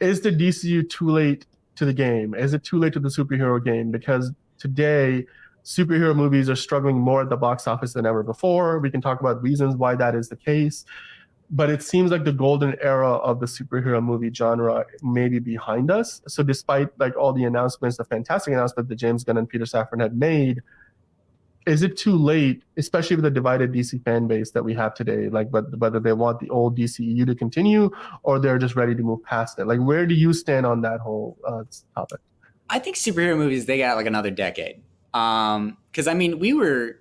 is the DCU too late to the game? Is it too late to the superhero game? Because today, superhero movies are struggling more at the box office than ever before. We can talk about reasons why that is the case, but it seems like the golden era of the superhero movie genre may be behind us. So despite like all the announcements, the fantastic announcement that James Gunn and Peter Safran had made, is it too late, especially with the divided DC fan base that we have today, like whether they want the old DCEU to continue or they're just ready to move past it? Like, where do you stand on that whole topic? I think superhero movies, they got like another decade. Because I mean, we were,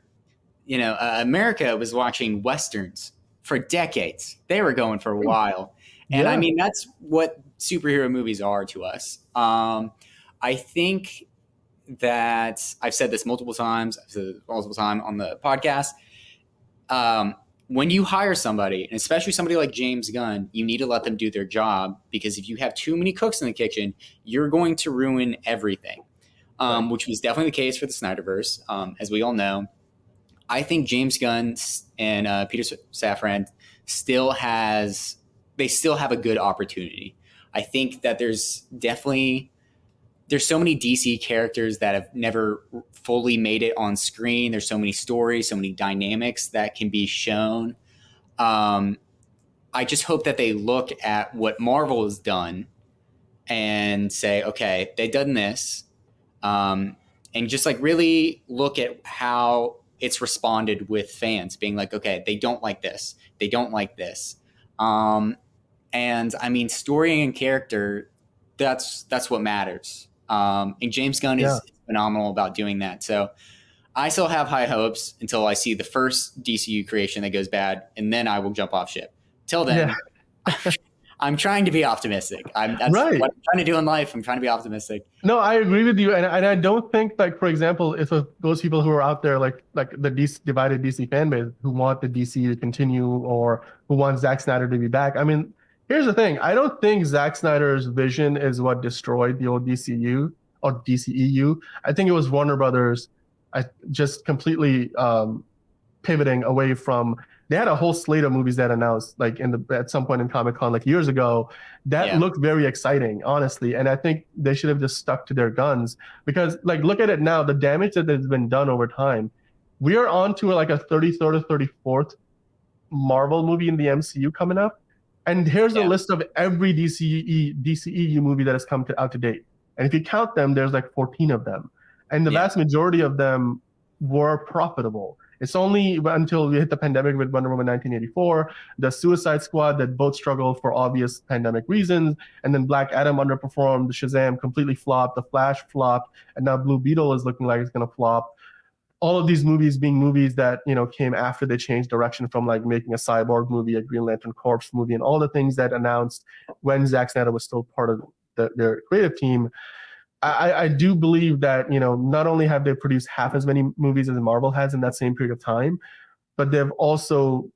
America was watching Westerns for decades. They were going for a while. And I mean, that's what superhero movies are to us. I think that I've said this multiple times. I've said it multiple times on the podcast. When you hire somebody, and especially somebody like James Gunn, you need to let them do their job, because if you have too many cooks in the kitchen, you're going to ruin everything, which was definitely the case for the Snyderverse, as we all know. I think James Gunn and Peter Safran still have a good opportunity. I think that there's so many DC characters that have never fully made it on screen. There's so many stories, so many dynamics that can be shown. I just hope that they look at what Marvel has done and say, okay, they've done this, and just like really look at how it's responded with fans being like, okay, they don't like this. They don't like this. And I mean, story and character, that's what matters. And James Gunn is phenomenal about doing that. So I still have high hopes until I see the first DCU creation that goes bad, and then I will jump off ship. Till then, I'm trying to be optimistic. That's what I'm trying to do in life. I'm trying to be optimistic. No, I agree with you. And I don't think, like, for example, if those people who are out there, like the divided DC fan base who want the DC to continue or who want Zack Snyder to be back. I mean, here's the thing. I don't think Zack Snyder's vision is what destroyed the old DCU or DCEU. I think it was Warner Brothers just completely pivoting away from. They had a whole slate of movies that announced like at some point in Comic-Con like years ago that looked very exciting, honestly. And I think they should have just stuck to their guns, because like, look at it now, the damage that has been done over time. We are on to like a 33rd or 34th Marvel movie in the MCU coming up. And here's a list of every DCEU movie that has come out to date. And if you count them, there's like 14 of them. And the vast majority of them were profitable. It's only until we hit the pandemic with Wonder Woman 1984, the Suicide Squad that both struggled for obvious pandemic reasons, and then Black Adam underperformed, Shazam completely flopped, The Flash flopped, and now Blue Beetle is looking like it's going to flop. All of these movies being movies that, came after they changed direction from like making a Cyborg movie, a Green Lantern Corps movie, and all the things that announced when Zack Snyder was still part of their creative team. I do believe that, not only have they produced half as many movies as Marvel has in that same period of time, but they've also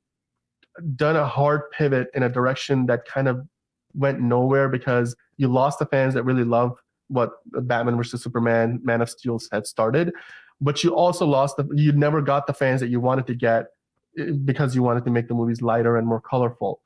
done a hard pivot in a direction that kind of went nowhere, because you lost the fans that really loved what Batman vs. Superman, Man of Steel had started, but you also lost you never got the fans that you wanted to get, because you wanted to make the movies lighter and more colorful.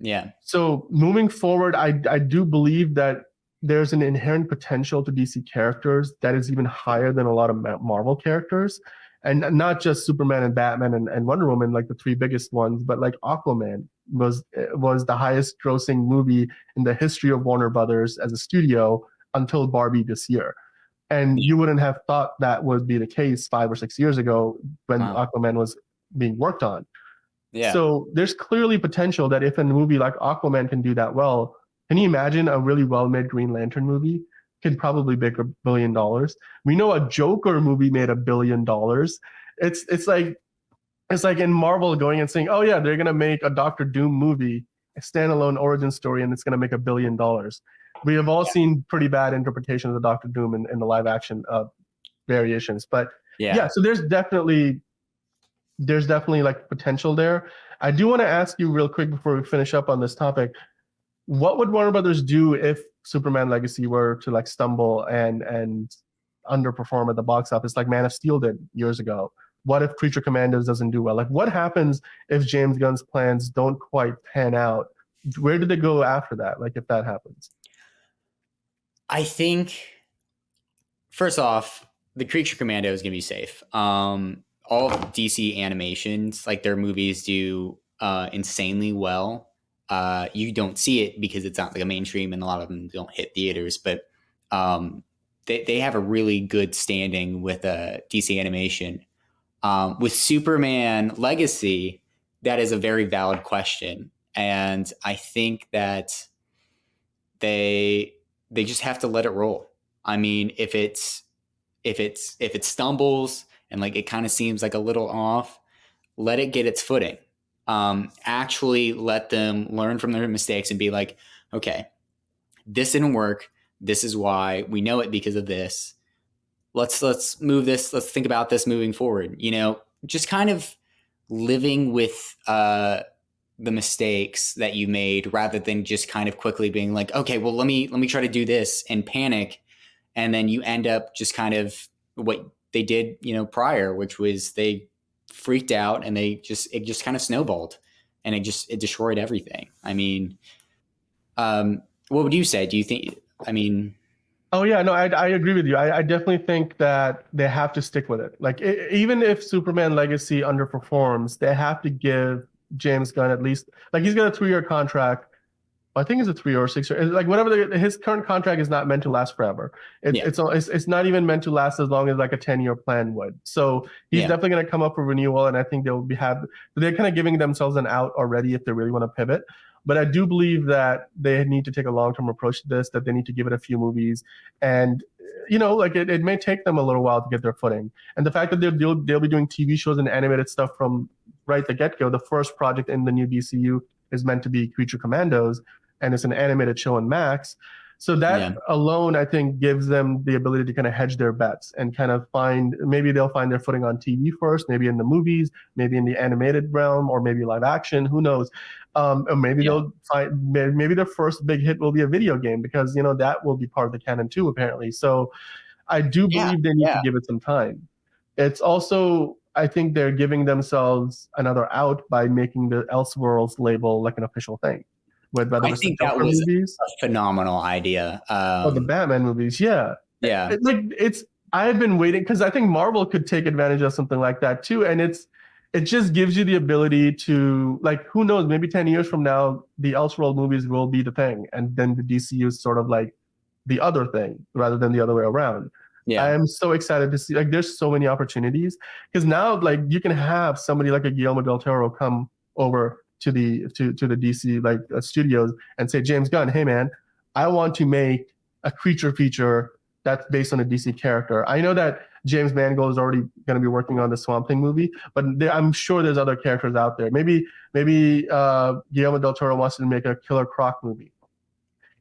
Yeah. So moving forward, I do believe that there's an inherent potential to DC characters that is even higher than a lot of Marvel characters. And not just Superman and Batman and Wonder Woman, like the three biggest ones, but like Aquaman was the highest grossing movie in the history of Warner Brothers as a studio until Barbie this year. And you wouldn't have thought that would be the case 5 or 6 years ago when Aquaman was being worked on. Yeah. So there's clearly potential that if a movie like Aquaman can do that well, can you imagine a really well-made Green Lantern movie could probably make $1 billion? We know a Joker movie made $1 billion. It's like in Marvel going and saying, oh yeah, they're gonna make a Doctor Doom movie, a standalone origin story, and it's gonna make $1 billion. We have all seen pretty bad interpretations of Doctor Doom in the live action variations, but so there's definitely like potential there. I do want to ask you real quick before we finish up on this topic. What would Warner Brothers do if Superman Legacy were to like stumble and underperform at the box office like Man of Steel did years ago? What if Creature Commandos doesn't do well? Like, what happens if James Gunn's plans don't quite pan out? Where do they go after that? Like, if that happens? I think first off, the Creature Commando is going to be safe. All of DC animations, like their movies, do insanely well. You don't see it because it's not like a mainstream, and a lot of them don't hit theaters. But um, they have a really good standing with DC animation. With Superman Legacy, that is a very valid question, and I think that they they just have to let it roll. I mean, if it stumbles and like it kind of seems like a little off, let it get its footing. Actually, let them learn from their mistakes and be like, okay, this didn't work. This is why we know it because of this. Let's move this. Let's think about this moving forward. Just kind of living with the mistakes that you made rather than just kind of quickly being like, okay, well let me try to do this and panic, and then you end up just kind of what they did, prior, which was they freaked out and it just kind of snowballed, and it destroyed everything. I mean, what would you say? Do you think? I mean, Oh yeah, no, I agree with you. I definitely think that they have to stick with it. Like even if Superman Legacy underperforms, they have to give James Gunn at least like he's got a 3-year contract. I think it's a 3 or 6 year. Like whatever his current contract is not meant to last forever. yeah, It's not even meant to last as long as like a 10-year plan would. So he's yeah, definitely going to come up for renewal, and I think they'll be have they're kind of giving themselves an out already if they really want to pivot. But I do believe that they need to take a long-term approach to this. That they need to give it a few movies, and like it may take them a little while to get their footing. And the fact that they'll be doing TV shows and animated stuff from right the get-go. The first project in the new DCU is meant to be Creature Commandos, and it's an animated show on Max. So that yeah, alone, I think, gives them the ability to kind of hedge their bets and kind of maybe they'll find their footing on TV first, maybe in the movies, maybe in the animated realm, or maybe live action. Who knows? Or maybe yeah, they'll find maybe their first big hit will be a video game because that will be part of the canon too, apparently. So I do yeah, believe they need to yeah. give it some time. It's also, I think they're giving themselves another out by making the Elseworlds label like an official thing, whether I it's the think that Joker was movies a phenomenal idea. or the Batman movies. Yeah. Yeah, Like I've been waiting because I think Marvel could take advantage of something like that too. And it just gives you the ability to, like, who knows, maybe 10 years from now, the Elseworld movies will be the thing. And then the DCU is sort of like the other thing rather than the other way around. I yeah, am so excited to see, like, there's so many opportunities because now, like, you can have somebody like a Guillermo del Toro come over to the DC studios and say, James Gunn, hey man, I want to make a creature feature that's based on a DC character. I know that James Mangold is already going to be working on the Swamp Thing movie, but I'm sure there's other characters out there. Maybe Guillermo del Toro wants to make a Killer Croc movie,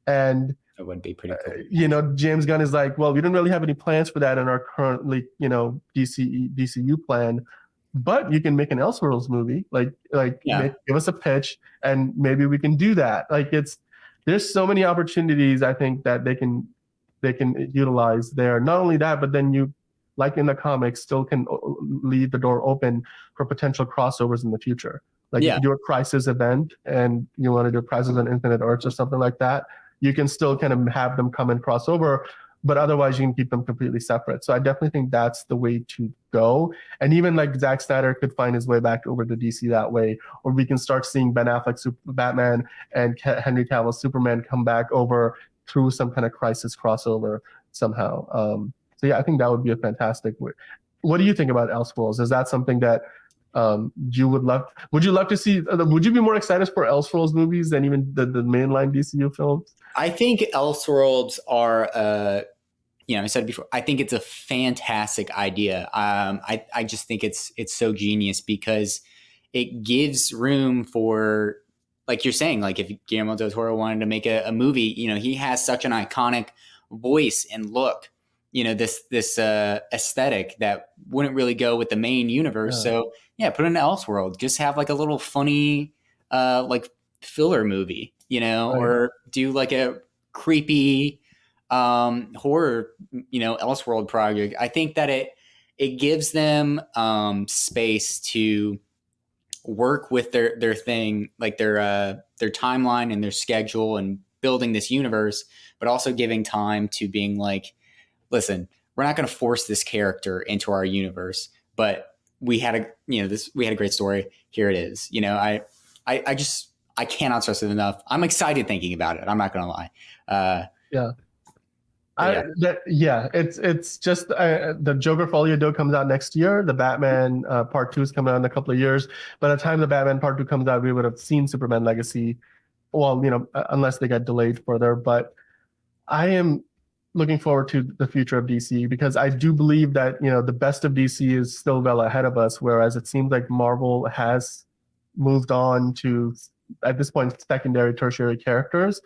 and it would be pretty cool. James Gunn is like, well, we don't really have any plans for that in our currently, DCU plan, but you can make an Elseworlds movie, Yeah, give us a pitch, and maybe we can do that. There's so many opportunities I think that they can utilize there. Not only that, but then you, like in the comics, still can leave the door open for potential crossovers in the future. Like if yeah, you do a Crisis event and you want to do a Crisis on Infinite Earths or something like that, you can still kind of have them come and cross over, but otherwise you can keep them completely separate. So I definitely think that's the way to go. And even like Zack Snyder could find his way back over to DC that way, or we can start seeing Ben Affleck Batman and Henry Cavill Superman come back over through some kind of Crisis crossover somehow. So yeah, I think that would be a fantastic way. What do you think about Elseworlds? Is that something that you would love? Would you love to see? Would you be more excited for Elseworlds movies than even the mainline DCU films? I think Elseworlds are I said it before, I think it's a fantastic idea. I just think it's so genius because it gives room for, like you're saying, like if Guillermo del Toro wanted to make a movie, he has such an iconic voice and look, this aesthetic that wouldn't really go with the main universe. Yeah, So yeah, put in Elseworld, just have like a little funny like filler movie, right. or do like a creepy horror, Elseworld project. I think that it gives them space to work with their thing, like their timeline and their schedule, and building this universe, but also giving time to being like, listen, we're not going to force this character into our universe, but we had a, we had a great story. Here it is. I cannot stress it enough. I'm excited thinking about it. I'm not going to lie. Yeah. Yeah. It's just the Joker Folie à Deux comes out next year. The Batman Part 2 is coming out in a couple of years. By the time the Batman Part 2 comes out, we would have seen Superman Legacy. Well, unless they get delayed further. But I am looking forward to the future of DC because I do believe that the best of DC is still well ahead of us, whereas it seems like Marvel has moved on to, at this point, secondary, tertiary characters.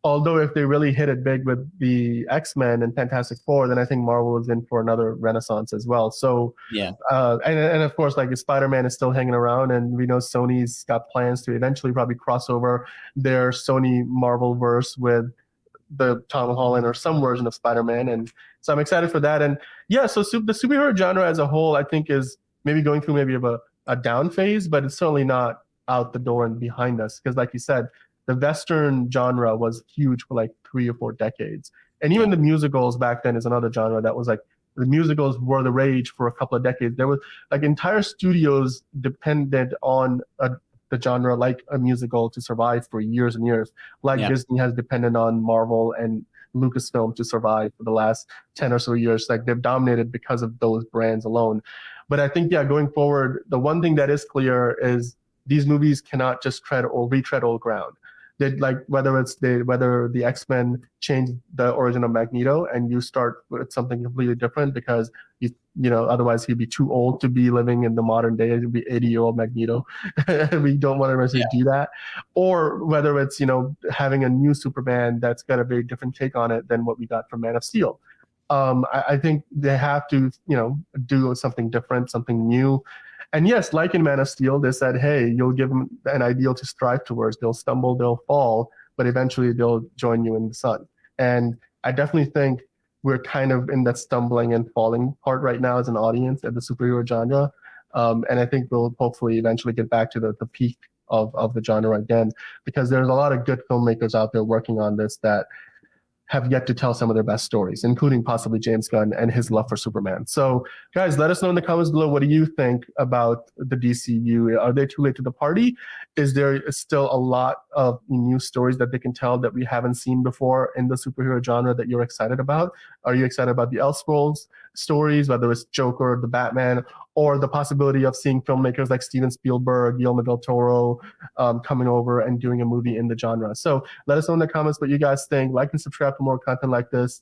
Although if they really hit it big with the X-Men and Fantastic Four, then I think Marvel is in for another renaissance as well. So Yeah. And of course, like Spider-Man is still hanging around, and we know Sony's got plans to eventually probably cross over their Sony Marvel verse with the Tom Holland or some version of Spider-Man, and so I'm excited for that. And yeah, so the superhero genre as a whole, I think, is maybe going through maybe of a down phase, but it's certainly not out the door and behind us because, like you said, the Western genre was huge for like 3 or 4 decades, and even the musicals back then is another genre that was like the musicals were the rage for a couple of decades. There was like entire studios depended on the genre like a musical to survive for years and years, like Disney has depended on Marvel and Lucasfilm to survive for the last 10 or so years. Like they've dominated because of those brands alone. But I think, going forward, the one thing that is clear is these movies cannot just tread or retread old ground. Like whether the X-Men change the origin of Magneto and you start with something completely different because otherwise he'd be too old to be living in the modern day. It'd be 80-year-old Magneto. We don't want to necessarily do that. Or whether it's having a new Superman that's got a very different take on it than what we got from Man of Steel. I think they have to do something different, something new. And yes, like in Man of Steel, they said, hey, you'll give them an ideal to strive towards. They'll stumble, they'll fall, but eventually they'll join you in the sun. And I definitely think we're kind of in that stumbling and falling part right now as an audience at the superhero genre. And I think we'll hopefully eventually get back to the peak of the genre again, because there's a lot of good filmmakers out there working on this that have yet to tell some of their best stories, including possibly James Gunn and his love for Superman. So, guys, let us know in the comments below, what do you think about the DCU? Are they too late to the party? Is there still a lot of new stories that they can tell that we haven't seen before in the superhero genre that you're excited about? Are you excited about the Elseworlds stories, whether it's Joker, the Batman, or the possibility of seeing filmmakers like Steven Spielberg, Guillermo del Toro coming over and doing a movie in the genre? So let us know in the comments what you guys think. Like and subscribe for more content like this.